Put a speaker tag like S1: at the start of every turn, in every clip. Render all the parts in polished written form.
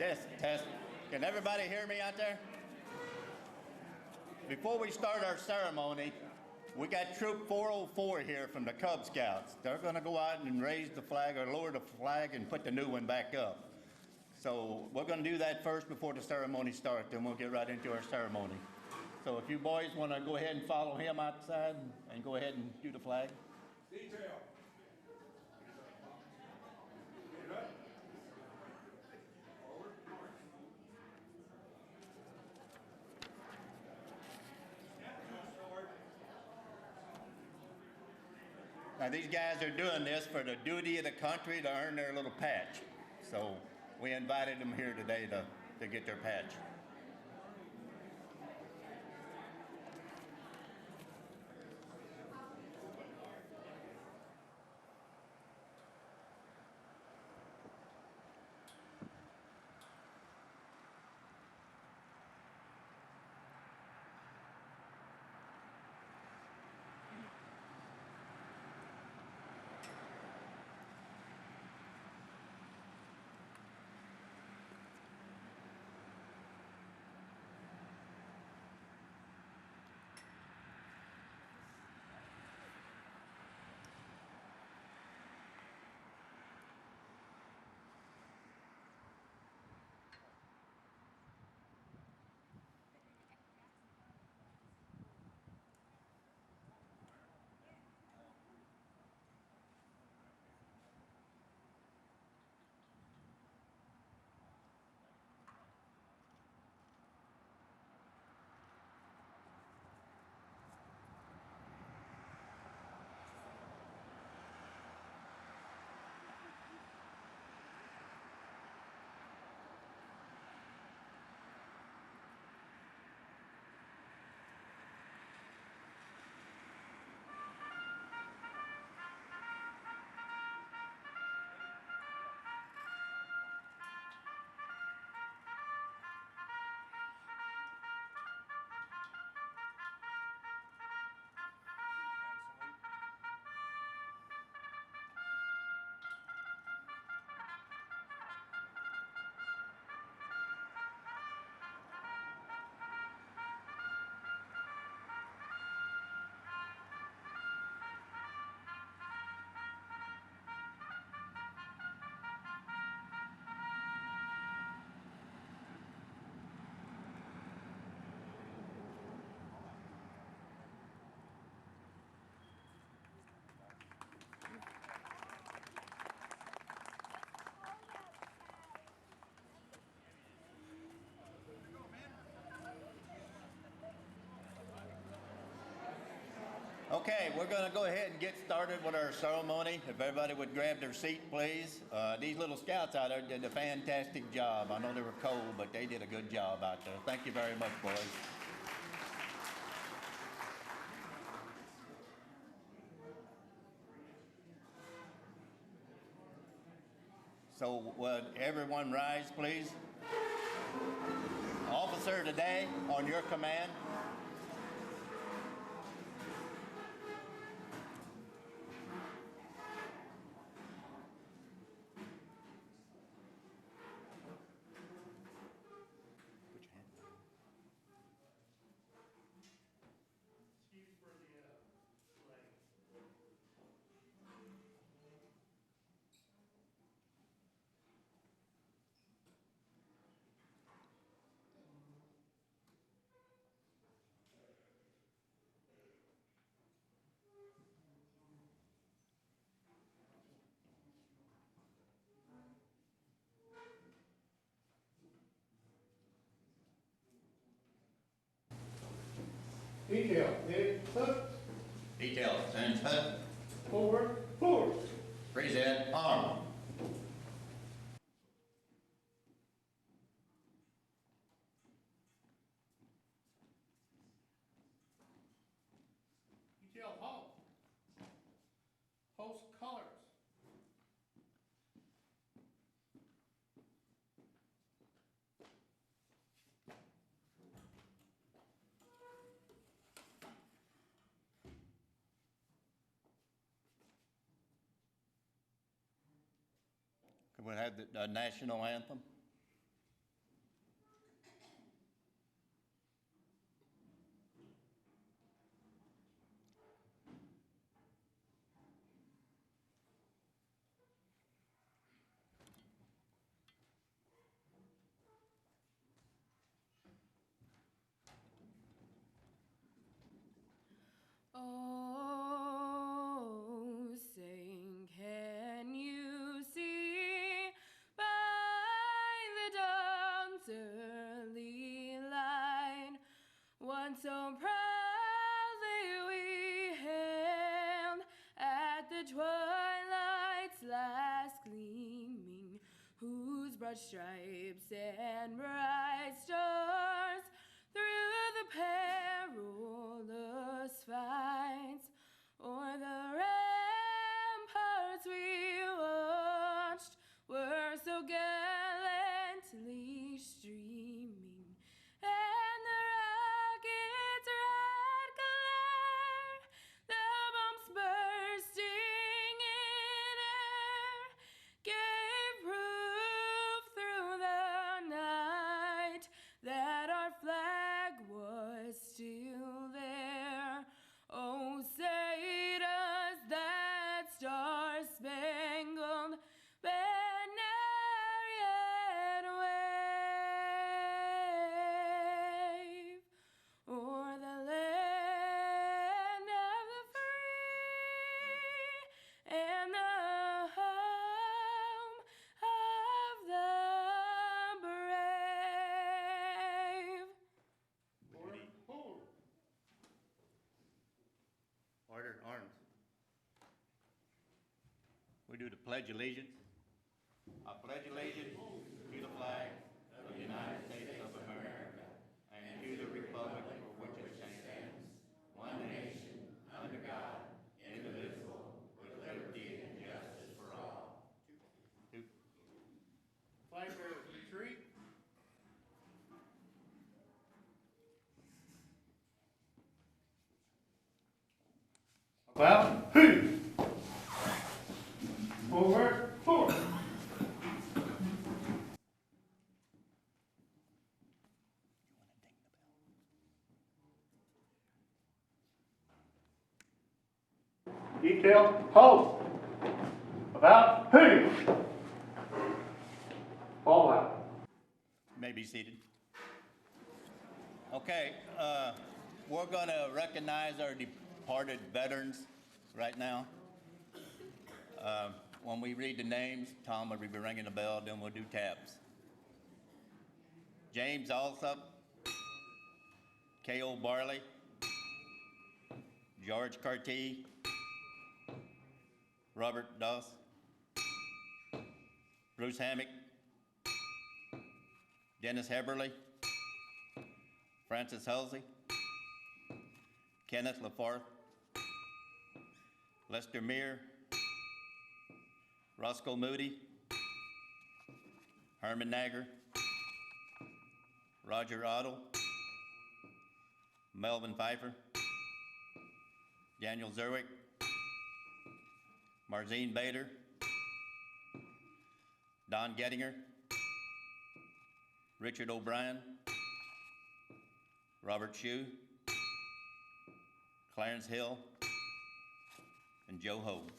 S1: Test, test. Can everybody hear me out there? Before we start our ceremony, we got Troop 404 here from the Cub Scouts. They're going to go out and raise the flag or lower the flag and put the new one back up. So we're going to do that first before the ceremony starts, then we'll get right into our ceremony. So if you boys want to go ahead and follow him outside and go ahead and do the flag.
S2: Detail.
S1: Now these guys are doing this for the duty of the country to earn their little patch. So we invited them here today to get their patch. Okay, we're going to go ahead and get started with our ceremony. If everybody would grab their seat, please. These little scouts out there did a fantastic job. I know they were cold, but they did a good job out there. Thank you very much, boys. So would everyone rise, please? Officer, today, on your command,
S2: Detail. Head up.
S1: detail, stand up,
S2: Forward. Forward.
S1: present, arm.
S2: Detail. Halt. Post colors.
S1: Could we have the national anthem?
S3: Oh, saying, can you see by the dawn's early light what so proudly we hailed at the twilight's last gleaming, whose broad stripes and bright stars through the perilous fights o'er the ramparts we watched were so gallantly streaming, and the rocket's red glare, the bombs bursting in air, gave proof through the night that our flag was still there. Oh, say does that star-spangled banner yet wave o'er the land of the free and the home of the brave?
S2: Order, forward.
S1: Order, arms. We do the Pledge of Allegiance. I pledge allegiance to the flag of the United States of America and to the republic for which it stands, one nation, under God, indivisible, with liberty and justice for all. Two.
S2: Flag bearers retreat. About who? Forward, forward. Detail, halt. About who? Fall out.
S1: May be seated. Okay, we're going to recognize our departed veterans right now. When we read the names, Tom will be ringing the bell, then we'll do taps. James Alsop, K.O. Barley, George Carty, Robert Doss, Bruce Hammock, Dennis Heberly, Francis Halsey, Kenneth LaForth, Lester Meir, Roscoe Moody, Herman Nagger, Roger Otto, Melvin Pfeiffer, Daniel Zerwick, Marzine Bader, Don Gettinger, Richard O'Brien, Robert Shue, Clarence Hill, and Joe Hogue.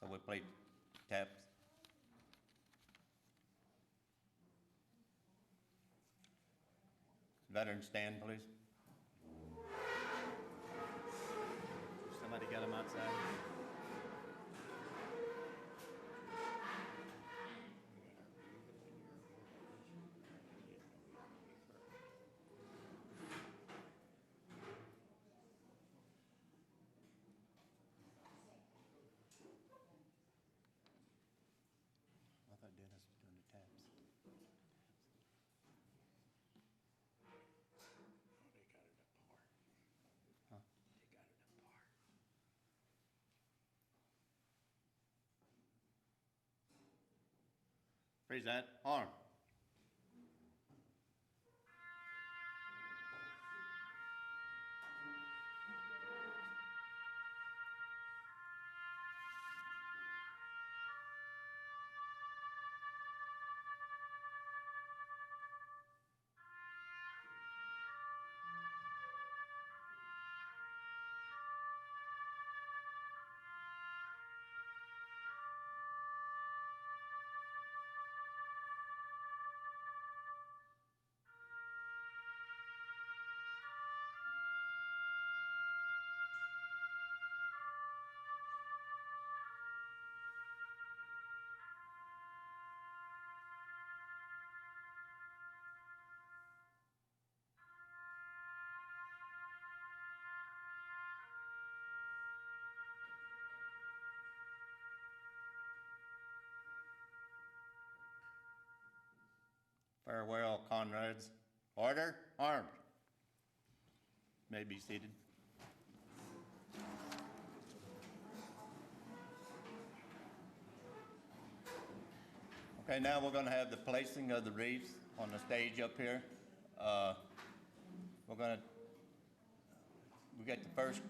S1: So we'll play taps. Veterans stand, please. Somebody got them outside. I thought Dennis was doing the taps. Raise that arm. Farewell, comrades. Order, armed. May be seated. Okay, now we're going to have the placing of the wreaths on the stage up here. We got the first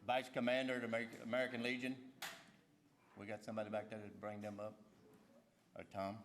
S1: Vice Commander of the American Legion. We got somebody back there to bring them up, or Tom.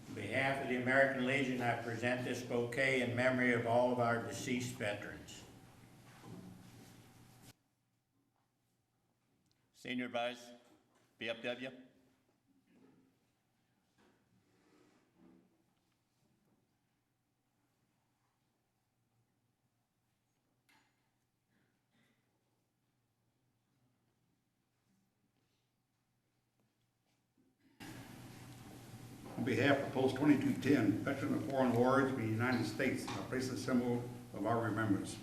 S4: On behalf of the American Legion, I present this bouquet in memory of all of our deceased veterans.
S1: Senior Vice, BFW.
S5: On behalf of Post 2210, Veteran of Foreign Wars of the United States, I place a symbol of our remembrance.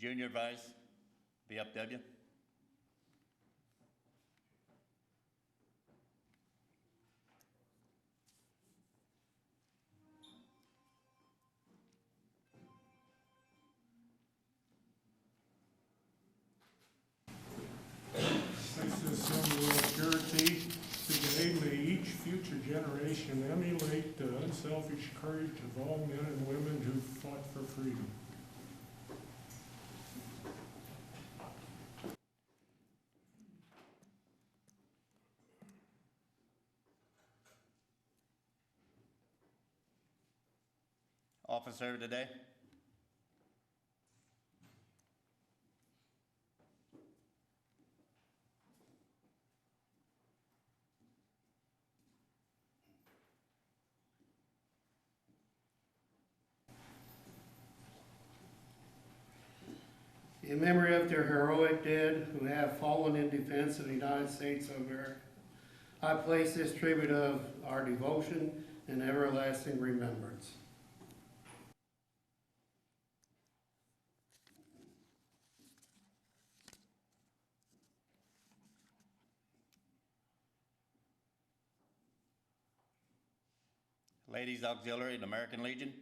S1: Junior Vice, BFW.
S6: Place this symbol of purity. Today, may each future generation emulate the unselfish courage of all men and women who fought for freedom.
S1: Officer of the day.
S7: In memory of their heroic dead who have fallen in defense of the United States of America, I place this tribute of our devotion and everlasting remembrance.
S1: Ladies Auxiliary of the American Legion.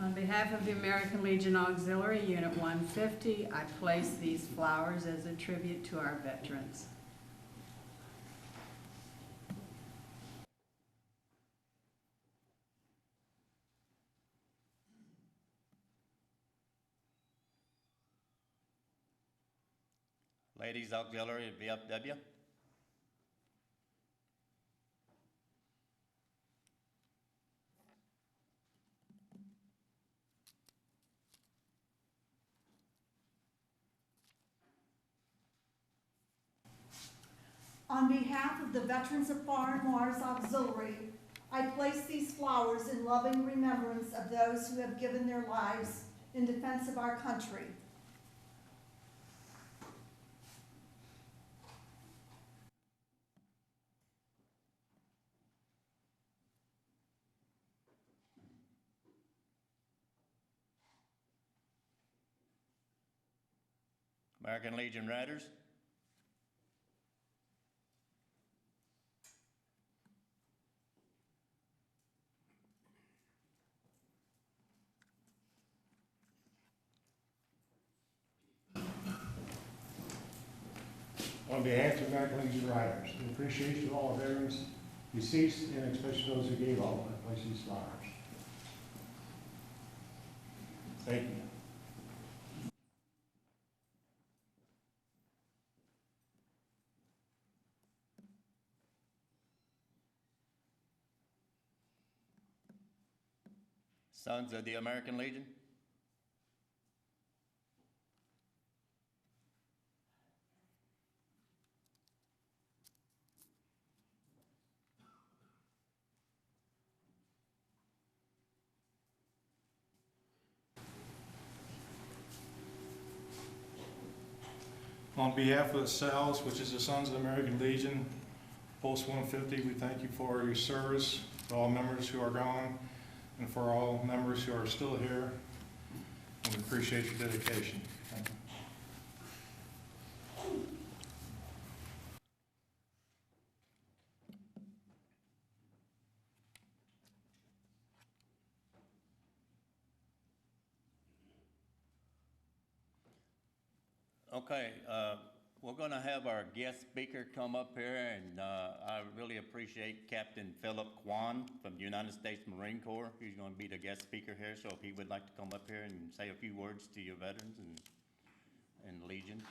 S8: On behalf of the American Legion Auxiliary Unit 150, I place these flowers as a tribute to our veterans.
S1: Ladies Auxiliary of VFW.
S9: On behalf of the Veterans of Foreign Wars Auxiliary, I place these flowers in loving remembrance of those who have given their lives in defense of our country.
S1: American Legion Riders.
S6: On behalf of American Legion Riders, in appreciation of all veterans deceased and especially those who gave all, I place these flowers.
S2: Thank you.
S1: Sons of the American Legion.
S10: On behalf of the SALS, which is the Sons of the American Legion, Post 150, we thank you for your service, for all members who are gone, and for all members who are still here. And we appreciate your dedication. Thank you.
S1: Okay, we're going to have our guest speaker come up here, and I really appreciate Captain Philip Kwan from the United States Marine Corps. He's going to be the guest speaker here, so if he would like to come up here and say a few words to your veterans and Legion.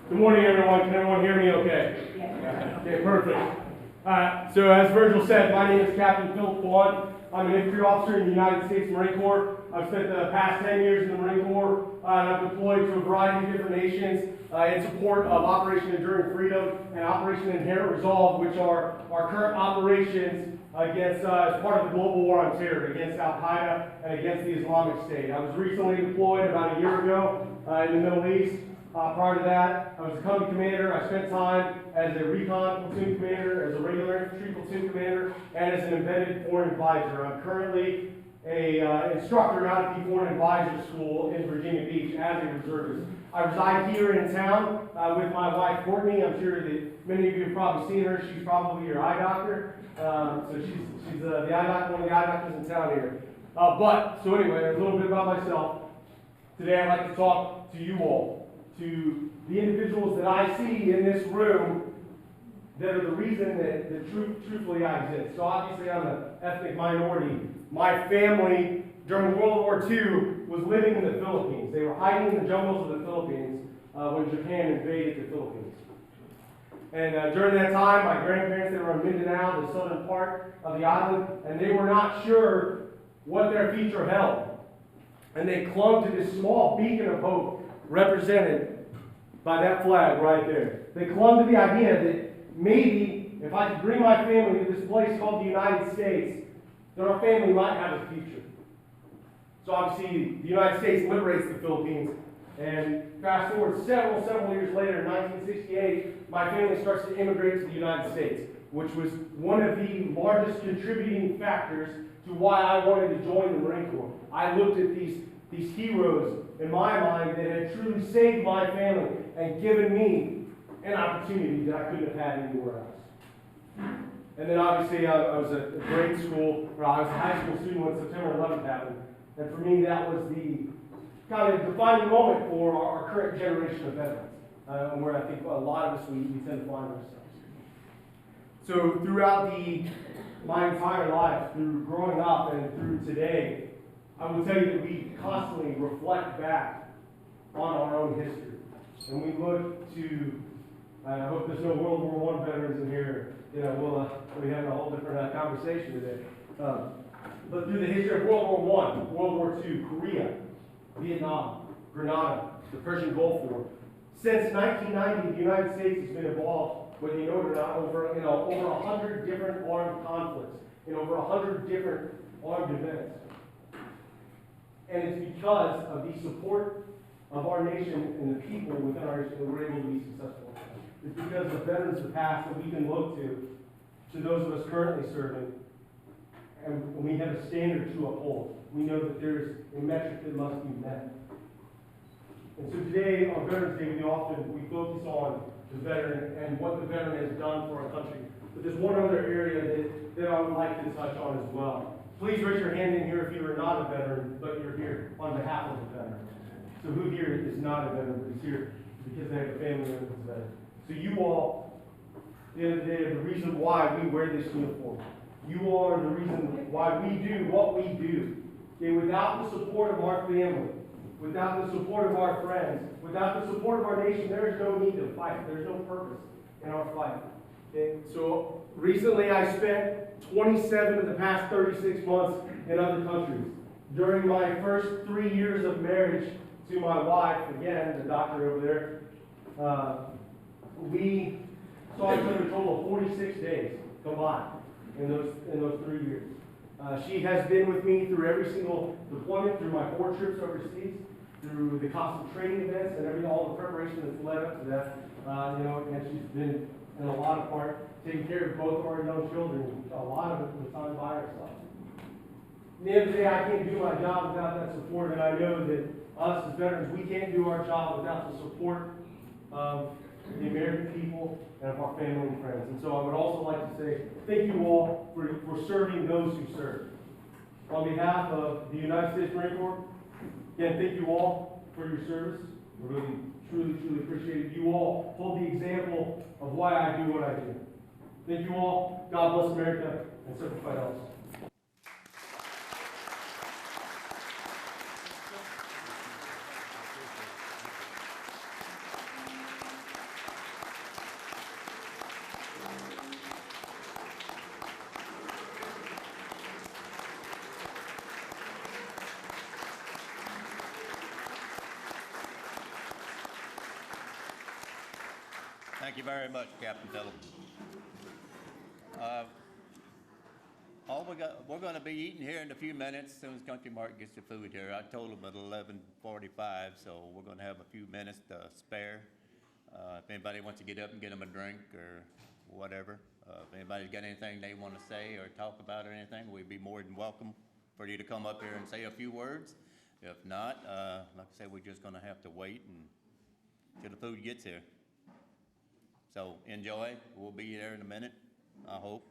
S11: Good morning, everyone. Can everyone hear me okay? Yeah. Okay, perfect. So as Virgil said, my name is Captain Philip Kwan. I'm an infantry officer in the United States Marine Corps. I've spent the past 10 years in the Marine Corps, and I've deployed to a variety of different nations in support of Operation Enduring Freedom and Operation Inherent Resolve, which are our current operations against, as part of the global war on terror, against Al-Qaeda and against the Islamic State. I was recently deployed about a year ago in the Middle East. Prior to that, I was a company commander. I spent time as a recon platoon commander, as a regular infantry platoon commander, and as an embedded foreign advisor. I'm currently an instructor out at the Foreign Advisor School in Virginia Beach as a reservist. I reside here in town with my wife, Courtney. I'm sure that many of you have probably seen her. She's probably your eye doctor. So she's the eye doctor, one of the eye doctors in town here. So anyway, a little bit about myself. Today I'd like to talk to you all, to the individuals that I see in this room that are the reason that truthfully I exist. So obviously I'm an ethnic minority. My family during World War II was living in the Philippines. They were hiding in the jungles of the Philippines when Japan invaded the Philippines. And during that time, my grandparents, they were in Mindanao, the southern part of the island, and they were not sure what their future held. And they clung to this small beacon of hope represented by that flag right there. They clung to the idea that maybe if I could bring my family to this place called the United States, then our family might have a future. So obviously, the United States liberates the Philippines, and fast forward several years later, in 1968, my family starts to immigrate to the United States, which was one of the largest contributing factors to why I wanted to join the Marine Corps. I looked at these heroes in my mind that had truly saved my family and given me an opportunity that I couldn't have had anywhere else. And then obviously I was at grade school, or I was a high school student when September 11th happened. And for me, that was the kind of defining moment for our current generation of veterans, where I think a lot of us, we tend to find ourselves. So throughout my entire life, through growing up and through today, I will tell you that we constantly reflect back on our own history. And we look to, I hope there's no World War I veterans in here. We'll be having a whole different conversation today. But through the history of World War I, World War II, Korea, Vietnam, Grenada, the Persian Gulf War. Since 1990, the United States has been involved, whether you know it or not, over 100 different armed conflicts, in over 100 different armed events. And it's because of the support of our nation and the people within our nation that we're able to be successful. It's because of veterans of the past that we can look to those of us currently serving, and we have a standard to uphold. We know that there's a metric that must be met. And so today, on Veterans Day, we focus on the veteran and what the veteran has done for our country. But there's one other area that I would like to touch on as well. Please raise your hand in here if you are not a veteran, but you're here on behalf of a veteran. So who here is not a veteran, but is here because they have a family member that's a veteran? So you all the end of the day, the reason why we wear this uniform. You all are the reason why we do what we do. Okay, without the support of our family, without the support of our friends, without the support of our nation, there is no need to fight. There's no purpose in our fight. Okay, so recently I spent 27 of the past 36 months in other countries. During my first 3 years of marriage to my wife, again, the doctor over there, we saw each other a total of 46 days combined in those 3 years. She has been with me through every single deployment, through my 4 trips overseas, through the constant training events and all the preparation that's led up to that. And she's been in a lot of part taking care of both of our young children, a lot of it the time by herself. At the end of the day, I can't do my job without that support, and I know that us as veterans, we can't do our job without the support of the American people and of our family and friends. And so I would also like to say thank you all for serving those who serve. On behalf of the United States Marine Corps, again, thank you all for your service. We really, truly appreciate it. You all hold the example of why I do what I do. Thank you all. God bless America and Semper Fidelis.
S1: Thank you very much, Captain Phillips. We're going to be eating here in a few minutes as soon as Country Mark gets the food here. I told them at 11:45, so we're going to have a few minutes to spare. If anybody wants to get up and get them a drink or whatever, if anybody's got anything they want to say or talk about or anything, we'd be more than welcome for you to come up here and say a few words. If not, like I said, we're just going to have to wait until the food gets here. So enjoy. We'll be there in a minute, I hope.